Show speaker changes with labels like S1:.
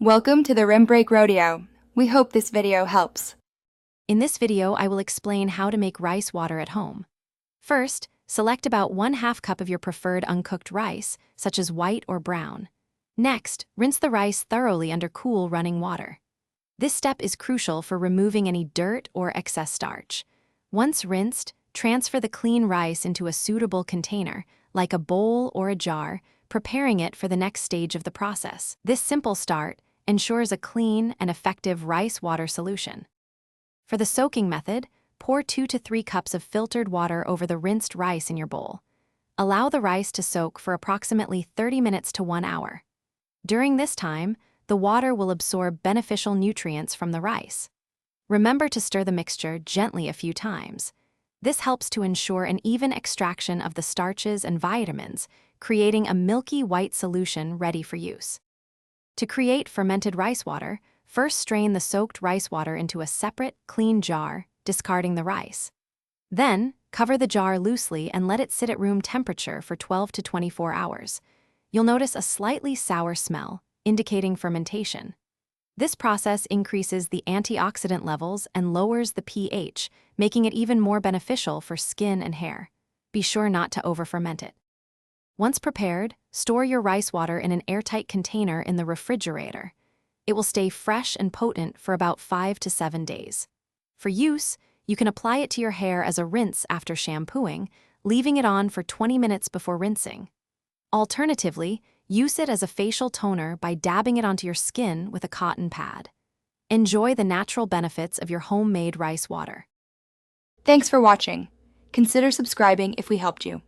S1: Welcome to the Rim Break Rodeo. We hope this video helps.
S2: In this video, I will explain how to make rice water at home. First, select about 1/2 cup of your preferred uncooked rice, such as white or brown. Next, rinse the rice thoroughly under cool running water. This step is crucial for removing any dirt or excess starch. Once rinsed, transfer the clean rice into a suitable container, like a bowl or a jar, preparing it for the next stage of the process. This simple start ensures a clean and effective rice water solution. For the soaking method, pour 2 to 3 cups of filtered water over the rinsed rice in your bowl. Allow the rice to soak for approximately 30 minutes to 1 hour. During this time, the water will absorb beneficial nutrients from the rice. Remember to stir the mixture gently a few times. This helps to ensure an even extraction of the starches and vitamins, creating a milky white solution ready for use. To create fermented rice water, first strain the soaked rice water into a separate, clean jar, discarding the rice. Then, cover the jar loosely and let it sit at room temperature for 12 to 24 hours. You'll notice a slightly sour smell, indicating fermentation. This process increases the antioxidant levels and lowers the pH, making it even more beneficial for skin and hair. Be sure not to over-ferment it. Once prepared, store your rice water in an airtight container in the refrigerator. It will stay fresh and potent for about 5 to 7 days. For use, you can apply it to your hair as a rinse after shampooing, leaving it on for 20 minutes before rinsing. Alternatively, use it as a facial toner by dabbing it onto your skin with a cotton pad. Enjoy the natural benefits of your homemade rice water.
S1: Thanks for watching. Consider subscribing if we helped you.